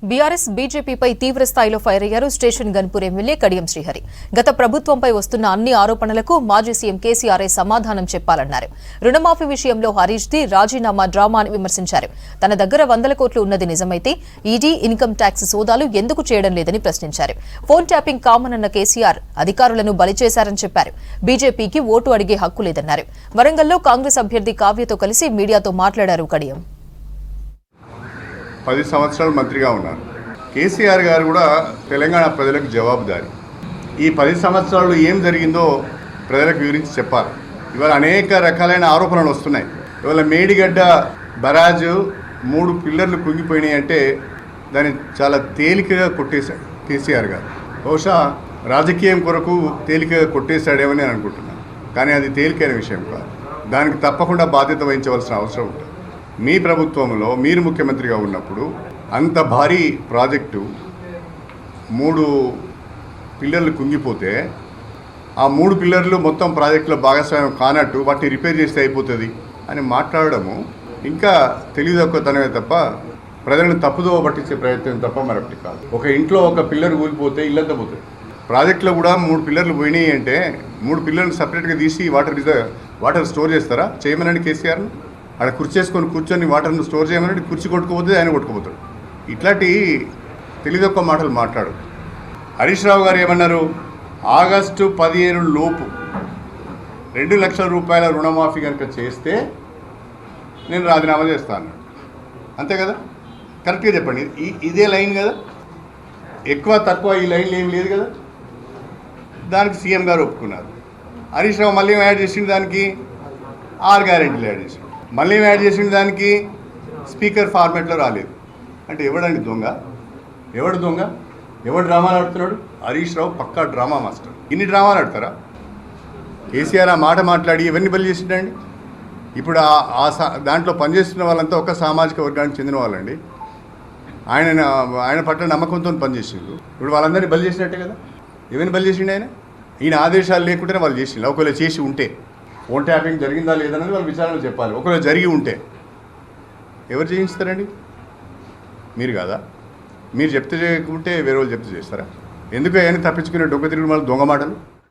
BRS బీజేపీపై తీవ్ర స్థాయిలో fire అయ్యారు స్టేషన్ గన్పూర్ ఎమ్మెల్యే కడియం శ్రీహరి. గత ప్రభుత్వంపై వస్తున్న అన్ని ఆరోపణలకు మాజీ సీఎం కేసీఆర్ సమాధానం చెప్పాలన్నారు. రుణమాఫీ విషయంలో హరీష్ ది రాజీనామా డ్రామా అని విమర్శించారు. తన దగ్గర 100 కోట్లు ఉన్నది నిజమైతే ఈడీ ఇన్కమ్ ట్యాక్స్ సోదాలు ఎందుకు చేయడం లేదని ప్రశ్నించారు. ఫోన్ ట్యాపింగ్ కామన్ అన్న కేసీఆర్ అధికారులను బలి చేశారని చెప్పారు. బీజేపీకి ఓటు అడిగే హక్కు లేదన్నారు. వరంగల్లో కాంగ్రెస్ అభ్యర్థి కావ్యతో కలిసి మీడియాతో మాట్లాడారు కడియం. 10 సంవత్సరాలు మంత్రిగా ఉన్నారు. కేసీఆర్ గారు కూడా తెలంగాణ ప్రజలకు జవాబుదారి. ఈ 10 సంవత్సరాలు ఏం జరిగిందో ప్రజలకు వివరించి చెప్పాలి. ఇవాళ అనేక రకాలైన ఆరోపణలు వస్తున్నాయి. ఇవాళ మేడిగడ్డ బరాజు 3 పిల్లర్లు కుంగిపోయినాయి అంటే దాన్ని చాలా తేలికగా కొట్టేశాడు కేసీఆర్ గారు. బహుశా రాజకీయం కొరకు తేలికగా కొట్టేశాడేమని నేను అనుకుంటున్నాను. కానీ అది తేలికైన విషయం కాదు. దానికి తప్పకుండా బాధ్యత వహించవలసిన అవసరం ఉంటుంది. మీ ప్రభుత్వంలో మీరు ముఖ్యమంత్రిగా ఉన్నప్పుడు అంత భారీ ప్రాజెక్టు 3 పిల్లర్లు కుంగిపోతే ఆ 3 పిల్లర్లు మొత్తం ప్రాజెక్టులో భాగస్వామ్యం కానట్టు వాటిని రిపేర్ చేస్తే అయిపోతుంది అని మాట్లాడడము ఇంకా తెలివితక్కువతనమే తప్ప ప్రజలను తప్పుదోవ పట్టించే ప్రయత్నం తప్ప మరొకటి కాదు. ఒక ఇంట్లో ఒక పిల్లర్ కూలిపోతే ఇల్లంతా పోతుంది. ప్రాజెక్టులో కూడా 3 పిల్లర్లు పోయినాయి అంటే 3 పిల్లర్లు సపరేట్గా తీసి వాటర్ స్టోర్ చేస్తారా? చేయమనండి కేసీఆర్ని. అక్కడ కూర్చొని వాటర్ను స్టోర్ చేయమని కుర్చీ కొట్టుకుపోతే ఆయన కొట్టుకుపోతాడు. ఇట్లాంటి తెలియదొక్క మాటలు మాట్లాడు. హరీష్ రావు గారు ఏమన్నారు? ఆగస్టు 15 లోపు 2 లక్షల రూపాయల రుణమాఫీ కనుక చేస్తే నేను రాజీనామా చేస్తాను. అంతే కదా? కరెక్ట్గా చెప్పండి. ఇదే లైన్ కదా? ఎక్కువ తక్కువ ఈ లైన్లు ఏం లేదు కదా? దానికి సీఎం గారు ఒప్పుకున్నారు. హరీష్ రావు మళ్ళీ యాడ్ చేసిన దానికి 6 గ్యారెంటీలు యాడ్ చేసి మళ్ళీ యాడ్ చేసిన దానికి స్పీకర్ ఫార్మాట్లో రాలేదు. అంటే ఎవడండి దొంగ? ఎవడు దొంగ? ఎవడు డ్రామాలు ఆడుతున్నాడు? హరీష్ రావు పక్కా డ్రామా మాస్టర్. ఇన్ని డ్రామాలు ఆడతారా? కేసీఆర్ ఆ మాట మాట్లాడి ఎవరిని బలి చేసిండండి? ఇప్పుడు దాంట్లో పనిచేస్తున్న వాళ్ళంతా ఒక సామాజిక వర్గానికి చెందిన వాళ్ళండి. ఆయన పట్ల నమ్మకంతో పనిచేసిండు. ఇప్పుడు వాళ్ళందరినీ బలి చేసినట్టే కదా? ఎవరిని బలి చేసిండు ఆయన? ఈయన ఆదేశాలు లేకుంటేనే వాళ్ళు చేసిండు. ఒకవేళ చేసి ఉంటే ఫోన్ ట్యాపింగ్ జరిగిందా లేదన్నది వాళ్ళు విచారణ చెప్పాలి. ఒకవేళ జరిగి ఉంటే ఎవరు చేయిస్తారండి? మీరు కాదా? మీరు చెప్తే చేయకుంటే వేరే వాళ్ళు చెప్తే చేస్తారా? ఎందుకు ఆయన తప్పించుకునే దొంగ తిరుగుడు మళ్ళీ దొంగ మాటలు?